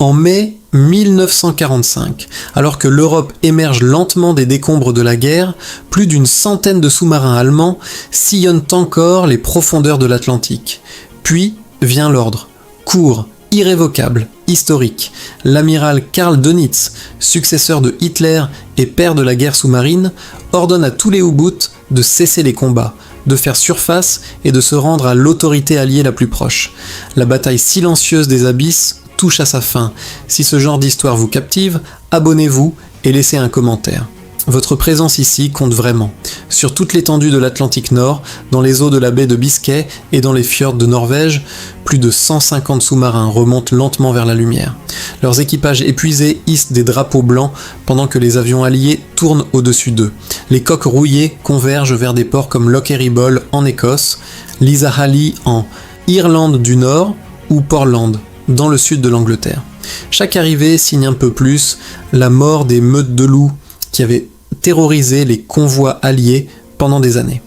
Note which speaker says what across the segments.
Speaker 1: En mai 1945, alors que l'Europe émerge lentement des décombres de la guerre, plus d'une centaine de sous-marins allemands sillonnent encore les profondeurs de l'Atlantique. Puis vient l'ordre, court, irrévocable, historique. L'amiral Karl Dönitz, successeur de Hitler et père de la guerre sous-marine, ordonne à tous les U-boots de cesser les combats, de faire surface et de se rendre à l'autorité alliée la plus proche. La bataille silencieuse des abysses touche à sa fin. Si ce genre d'histoire vous captive, abonnez-vous et laissez un commentaire. Votre présence ici compte vraiment. Sur toute l'étendue de l'Atlantique Nord, dans les eaux de la baie de Biscay et dans les fjords de Norvège, plus de 150 sous-marins remontent lentement vers la lumière. Leurs équipages épuisés hissent des drapeaux blancs pendant que les avions alliés tournent au-dessus d'eux. Les coques rouillées convergent vers des ports comme Loch Eriboll en Écosse, Lisahally en Irlande du Nord ou Portland dans le sud de l'Angleterre. Chaque arrivée signe un peu plus la mort des meutes de loups qui avaient terrorisé les convois alliés pendant des années.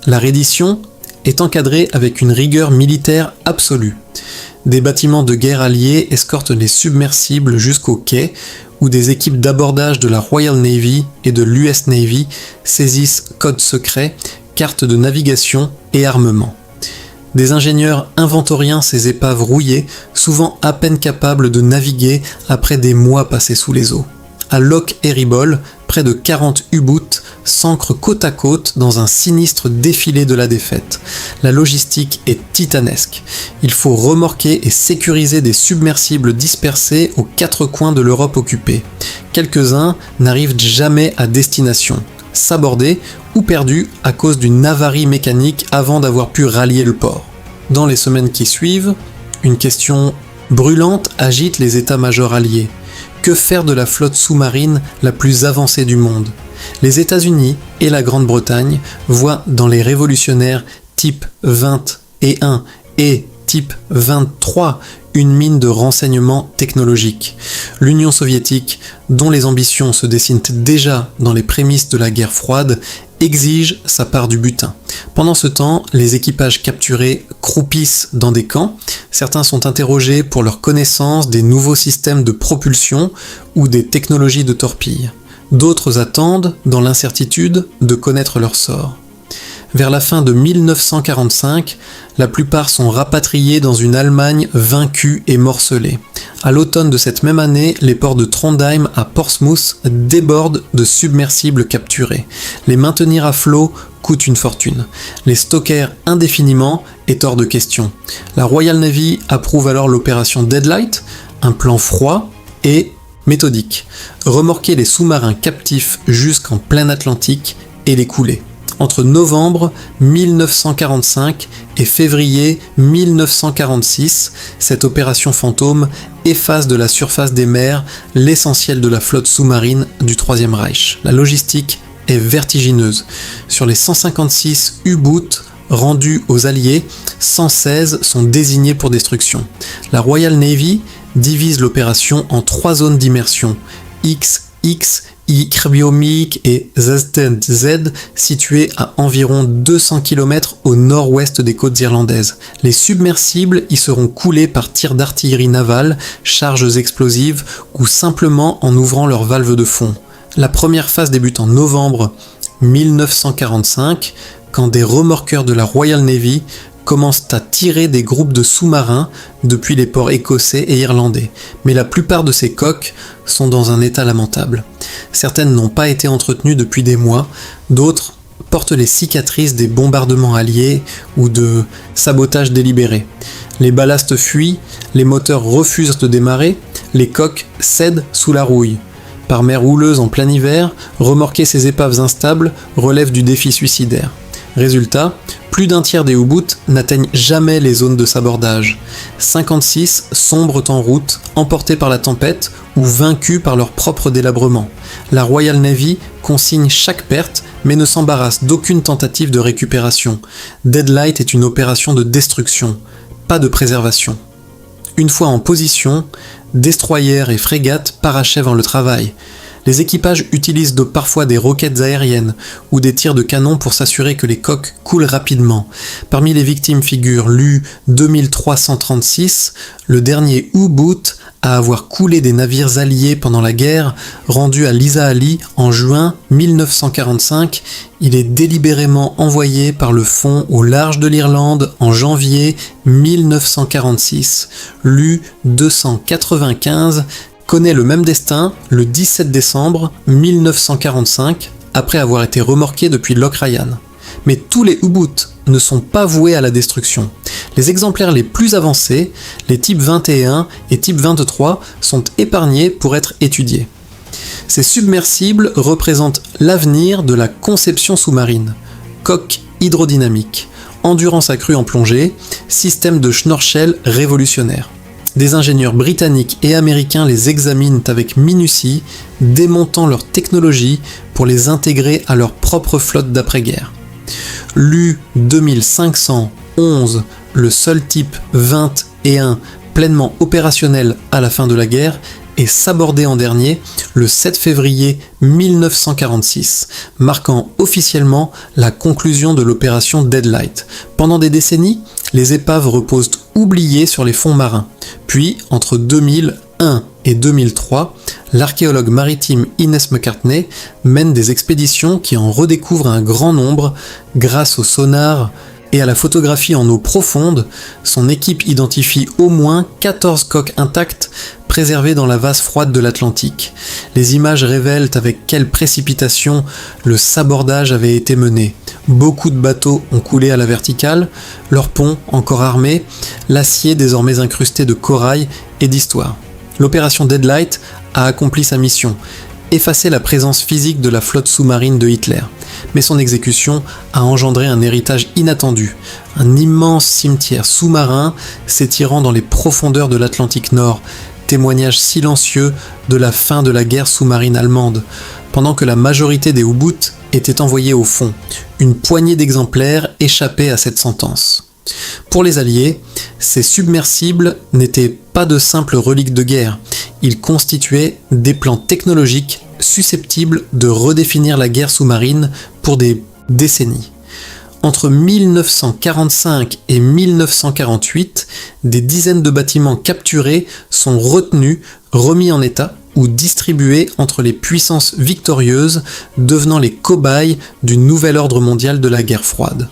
Speaker 1: La reddition est encadrée avec une rigueur militaire absolue. Des bâtiments de guerre alliés escortent les submersibles jusqu'au quai, où des équipes d'abordage de la Royal Navy et de l'US Navy saisissent codes secrets, cartes de navigation et armement. Des ingénieurs inventorient ces épaves rouillées, souvent à peine capables de naviguer après des mois passés sous les eaux. À Loch Eriboll, près de 40 U-boots s'ancrent côte à côte dans un sinistre défilé de la défaite. La logistique est titanesque. Il faut remorquer et sécuriser des submersibles dispersés aux quatre coins de l'Europe occupée. Quelques-uns n'arrivent jamais à destination, sabordés ou perdus à cause d'une avarie mécanique avant d'avoir pu rallier le port. Dans les semaines qui suivent, une question brûlante agite les états-majors alliés. Que faire de la flotte sous-marine la plus avancée du monde ? Les États-Unis et la Grande-Bretagne voient dans les révolutionnaires type 21 et type 23 une mine de renseignements technologiques. L'Union soviétique, dont les ambitions se dessinent déjà dans les prémices de la guerre froide, exige sa part du butin. Pendant ce temps, les équipages capturés croupissent dans des camps. Certains sont interrogés pour leur connaissance des nouveaux systèmes de propulsion ou des technologies de torpille. D'autres attendent, dans l'incertitude, de connaître leur sort. Vers la fin de 1945, la plupart sont rapatriés dans une Allemagne vaincue et morcelée. À l'automne de cette même année, les ports de Trondheim à Portsmouth débordent de submersibles capturés. Les maintenir à flot coûte une fortune. Les stocker indéfiniment est hors de question. La Royal Navy approuve alors l'opération Deadlight, un plan froid et méthodique. Remorquer les sous-marins captifs jusqu'en plein Atlantique et les couler. Entre novembre 1945 et février 1946, cette opération fantôme efface de la surface des mers l'essentiel de la flotte sous-marine du Troisième Reich. La logistique est vertigineuse. Sur les 156 U-boots rendus aux Alliés, 116 sont désignés pour destruction. La Royal Navy divise l'opération en 3 zones d'immersion, X, Krbiomik et ZZ, situées à environ 200 km au nord-ouest des côtes irlandaises. Les submersibles y seront coulés par tir d'artillerie navale, charges explosives ou simplement en ouvrant leurs valves de fond. La première phase débute en novembre 1945, quand des remorqueurs de la Royal Navy commencent à tirer des groupes de sous-marins depuis les ports écossais et irlandais. Mais la plupart de ces coques sont dans un état lamentable. Certaines n'ont pas été entretenues depuis des mois, d'autres portent les cicatrices des bombardements alliés ou de sabotage délibéré. Les ballasts fuient, les moteurs refusent de démarrer, les coques cèdent sous la rouille. Par mer houleuse en plein hiver, remorquer ces épaves instables relève du défi suicidaire. Résultat, plus d'un tiers des U-boots n'atteignent jamais les zones de sabordage. 56 sombrent en route, emportés par la tempête ou vaincus par leur propre délabrement. La Royal Navy consigne chaque perte, mais ne s'embarrasse d'aucune tentative de récupération. Deadlight est une opération de destruction, pas de préservation. Une fois en position, destroyers et frégates parachèvent le travail. Les équipages utilisent parfois des roquettes aériennes ou des tirs de canon pour s'assurer que les coques coulent rapidement. Parmi les victimes figure l'U-2336, le dernier U-boot à avoir coulé des navires alliés pendant la guerre, rendu à Lisa Ali en juin 1945, il est délibérément envoyé par le fond au large de l'Irlande en janvier 1946. L'U-295 connaît le même destin le 17 décembre 1945, après avoir été remorqué depuis Loch Ryan. Mais tous les U-boots ne sont pas voués à la destruction. Les exemplaires les plus avancés, les types 21 et type 23, sont épargnés pour être étudiés. Ces submersibles représentent l'avenir de la conception sous-marine. Coque hydrodynamique, endurance accrue en plongée, système de schnorchel révolutionnaire. Des ingénieurs britanniques et américains les examinent avec minutie, démontant leur technologie pour les intégrer à leur propre flotte d'après-guerre. L'U-2511, le seul type 21 pleinement opérationnel à la fin de la guerre, est sabordé en dernier le 7 février 1946, marquant officiellement la conclusion de l'opération Deadlight. Pendant des décennies, les épaves reposent oubliées sur les fonds marins. Puis, entre 2001 et 2003, l'archéologue maritime Innes McCartney mène des expéditions qui en redécouvrent un grand nombre grâce au sonar et à la photographie en eau profonde. Son équipe identifie au moins 14 coques intactes préservées dans la vase froide de l'Atlantique. Les images révèlent avec quelle précipitation le sabordage avait été mené. Beaucoup de bateaux ont coulé à la verticale, leurs ponts encore armés, l'acier désormais incrusté de corail et d'histoire. L'opération Deadlight a accompli sa mission, effacer la présence physique de la flotte sous-marine de Hitler. Mais son exécution a engendré un héritage inattendu, un immense cimetière sous-marin s'étirant dans les profondeurs de l'Atlantique Nord, témoignage silencieux de la fin de la guerre sous-marine allemande, pendant que la majorité des U-boots étaient envoyés au fond. Une poignée d'exemplaires échappaient à cette sentence. Pour les Alliés, ces submersibles n'étaient pas de simples reliques de guerre, ils constituaient des plans technologiques susceptibles de redéfinir la guerre sous-marine pour des décennies. Entre 1945 et 1948, des dizaines de bâtiments capturés sont retenus, remis en état ou distribués entre les puissances victorieuses, devenant les cobayes du nouvel ordre mondial de la guerre froide.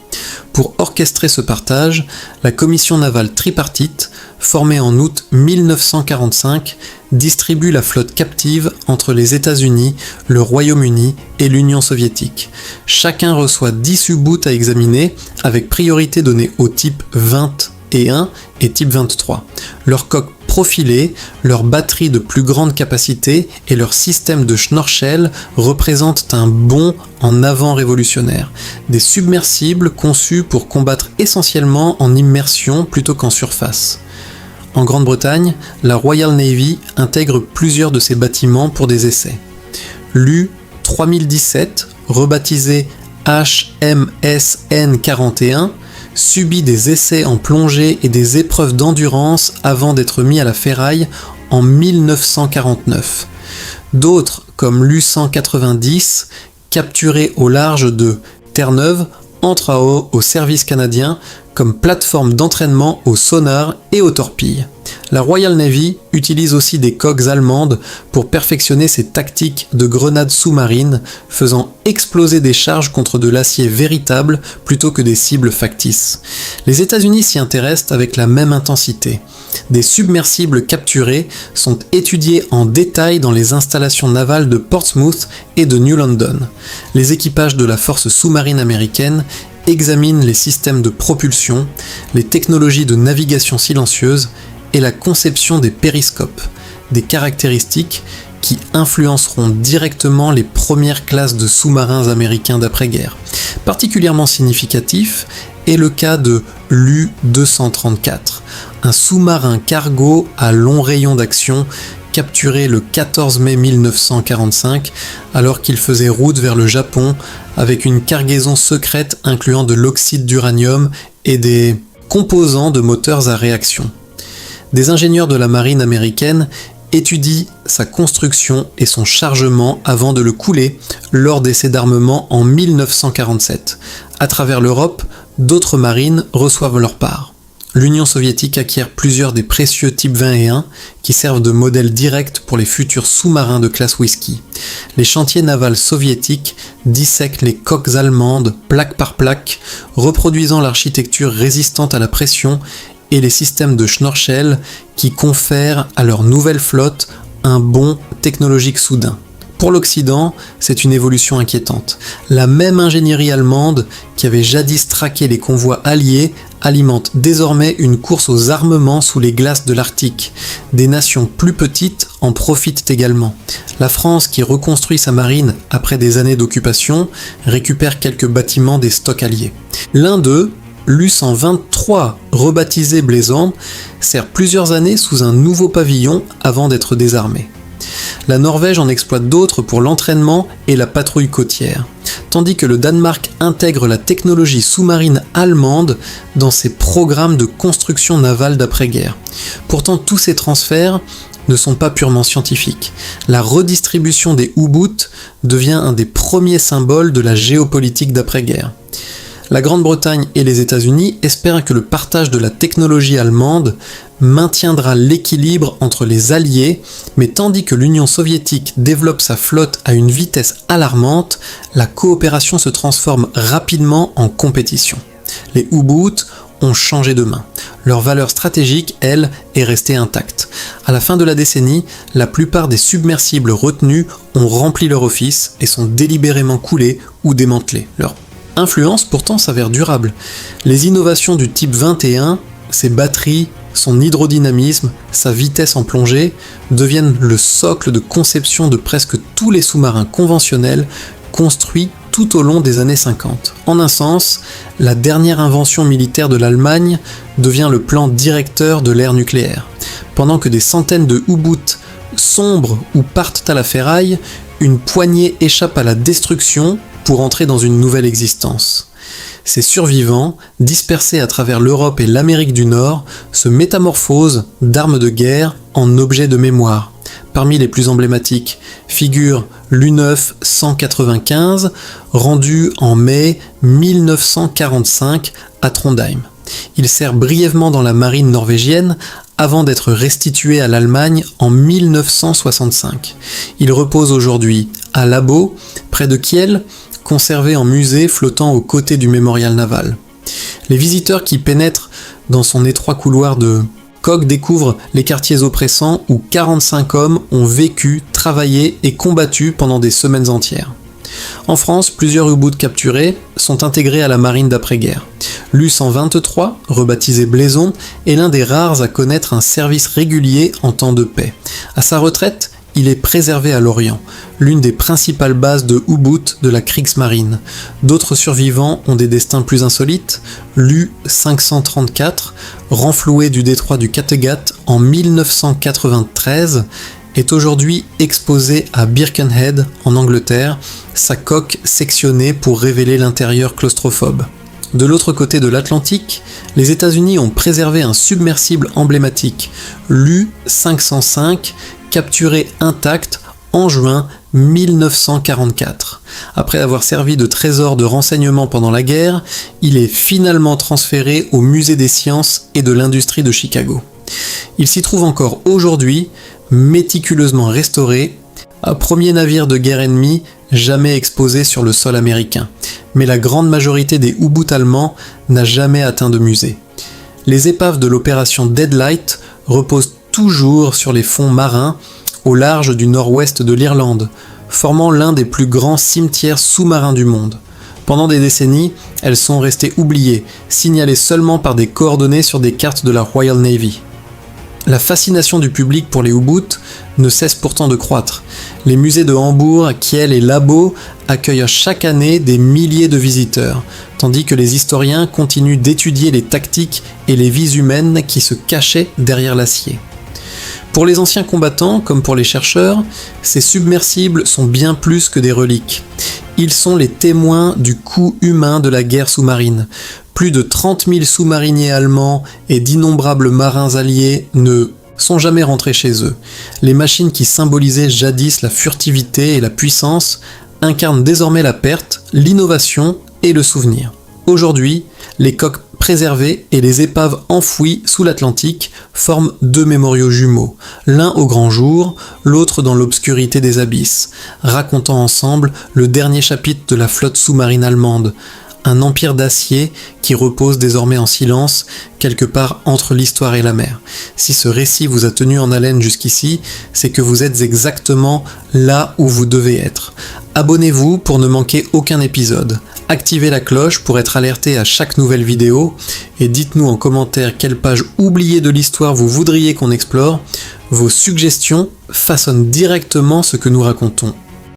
Speaker 1: Pour orchestrer ce partage, la commission navale tripartite, formée en août 1945, distribue la flotte captive entre les États-Unis, le Royaume-Uni et l'Union soviétique. Chacun reçoit 10 U-boots à examiner, avec priorité donnée au type 21 et type 23. Leurs coques profilées, leurs batteries de plus grande capacité et leur système de schnorchel représentent un bond en avant révolutionnaire. Des submersibles conçus pour combattre essentiellement en immersion plutôt qu'en surface. En Grande-Bretagne, la Royal Navy intègre plusieurs de ces bâtiments pour des essais. L'U-3017, rebaptisé HMSN-41, subit des essais en plongée et des épreuves d'endurance avant d'être mis à la ferraille en 1949. D'autres, comme l'U-190, capturé au large de Terre-Neuve, entrent au service canadien comme plateforme d'entraînement au sonar et aux torpilles. La Royal Navy utilise aussi des coques allemandes pour perfectionner ses tactiques de grenades sous-marines, faisant exploser des charges contre de l'acier véritable plutôt que des cibles factices. Les États-Unis s'y intéressent avec la même intensité. Des submersibles capturés sont étudiés en détail dans les installations navales de Portsmouth et de New London. Les équipages de la force sous-marine américaine examinent les systèmes de propulsion, les technologies de navigation silencieuse et la conception des périscopes, des caractéristiques qui influenceront directement les premières classes de sous-marins américains d'après-guerre. Particulièrement significatif est le cas de l'U-234, un sous-marin cargo à long rayon d'action capturé le 14 mai 1945 alors qu'il faisait route vers le Japon avec une cargaison secrète incluant de l'oxyde d'uranium et des composants de moteurs à réaction. Des ingénieurs de la marine américaine étudient sa construction et son chargement avant de le couler lors d'essais d'armement en 1947. À travers l'Europe, d'autres marines reçoivent leur part. l'Union soviétique acquiert plusieurs des précieux Type 21 qui servent de modèle direct pour les futurs sous-marins de classe Whisky. Les chantiers navals soviétiques dissèquent les coques allemandes plaque par plaque, reproduisant l'architecture résistante à la pression et les systèmes de Schnorchel qui confèrent à leur nouvelle flotte un bond technologique soudain. Pour l'Occident, c'est une évolution inquiétante. La même ingénierie allemande qui avait jadis traqué les convois alliés alimente désormais une course aux armements sous les glaces de l'Arctique. Des nations plus petites en profitent également. La France, qui reconstruit sa marine après des années d'occupation, récupère quelques bâtiments des stocks alliés. L'un d'eux, l'U-123, rebaptisé Blazon, sert plusieurs années sous un nouveau pavillon avant d'être désarmé. La Norvège en exploite d'autres pour l'entraînement et la patrouille côtière, tandis que le Danemark intègre la technologie sous-marine allemande dans ses programmes de construction navale d'après-guerre. Pourtant, tous ces transferts ne sont pas purement scientifiques. La redistribution des U-boots devient un des premiers symboles de la géopolitique d'après-guerre. La Grande-Bretagne et les États-Unis espèrent que le partage de la technologie allemande maintiendra l'équilibre entre les alliés, mais tandis que l'Union soviétique développe sa flotte à une vitesse alarmante, la coopération se transforme rapidement en compétition. Les U-boots ont changé de main. Leur valeur stratégique, elle, est restée intacte. À la fin de la décennie, la plupart des submersibles retenus ont rempli leur office et sont délibérément coulés ou démantelés. Leur influence pourtant s'avère durable. Les innovations du type 21, ses batteries, son hydrodynamisme, sa vitesse en plongée, deviennent le socle de conception de presque tous les sous-marins conventionnels construits tout au long des années 50. En un sens, la dernière invention militaire de l'Allemagne devient le plan directeur de l'ère nucléaire. Pendant que des centaines de U-boots sombrent ou partent à la ferraille, une poignée échappe à la destruction pour entrer dans une nouvelle existence. Ces survivants, dispersés à travers l'Europe et l'Amérique du Nord, se métamorphosent d'armes de guerre en objets de mémoire. Parmi les plus emblématiques figure l'U-9 195, rendu en mai 1945 à Trondheim. Il sert brièvement dans la marine norvégienne avant d'être restitué à l'Allemagne en 1965. Il repose aujourd'hui à Labo, près de Kiel, conservé en musée flottant aux côtés du mémorial naval. Les visiteurs qui pénètrent dans son étroit couloir de coque découvrent les quartiers oppressants où 45 hommes ont vécu, travaillé et combattu pendant des semaines entières. En France, plusieurs U-boots capturés sont intégrés à la marine d'après-guerre. L'U-123, rebaptisé Blazon, est l'un des rares à connaître un service régulier en temps de paix. À sa retraite, il est préservé à Lorient, l'une des principales bases de U-boot de la Kriegsmarine. D'autres survivants ont des destins plus insolites. L'U-534, renfloué du détroit du Kattegat en 1993, est aujourd'hui exposé à Birkenhead, en Angleterre, sa coque sectionnée pour révéler l'intérieur claustrophobe. De l'autre côté de l'Atlantique, les États-Unis ont préservé un submersible emblématique, l'U-505, capturé intact en juin 1944. Après avoir servi de trésor de renseignement pendant la guerre, il est finalement transféré au Musée des sciences et de l'industrie de Chicago. Il s'y trouve encore aujourd'hui, méticuleusement restauré, un premier navire de guerre ennemi jamais exposé sur le sol américain. Mais la grande majorité des U-boots allemands n'a jamais atteint de musée. Les épaves de l'opération Deadlight reposent toujours sur les fonds marins au large du nord-ouest de l'Irlande, formant l'un des plus grands cimetières sous-marins du monde. Pendant des décennies, elles sont restées oubliées, signalées seulement par des coordonnées sur des cartes de la Royal Navy. La fascination du public pour les U-boots ne cesse pourtant de croître. Les musées de Hambourg, Kiel et Labo accueillent chaque année des milliers de visiteurs, tandis que les historiens continuent d'étudier les tactiques et les vies humaines qui se cachaient derrière l'acier. Pour les anciens combattants, comme pour les chercheurs, ces submersibles sont bien plus que des reliques. Ils sont les témoins du coût humain de la guerre sous-marine. Plus de 30 000 sous-mariniers allemands et d'innombrables marins alliés ne sont jamais rentrés chez eux. Les machines qui symbolisaient jadis la furtivité et la puissance incarnent désormais la perte, l'innovation et le souvenir. Aujourd'hui, les coques préservées et les épaves enfouies sous l'Atlantique forment deux mémoriaux jumeaux, l'un au grand jour, l'autre dans l'obscurité des abysses, racontant ensemble le dernier chapitre de la flotte sous-marine allemande, un empire d'acier qui repose désormais en silence quelque part entre l'histoire et la mer. Si ce récit vous a tenu en haleine jusqu'ici, c'est que vous êtes exactement là où vous devez être. Abonnez-vous pour ne manquer aucun épisode. Activez la cloche pour être alerté à chaque nouvelle vidéo et dites-nous en commentaire quelle page oubliée de l'histoire vous voudriez qu'on explore. Vos suggestions façonnent directement ce que nous racontons.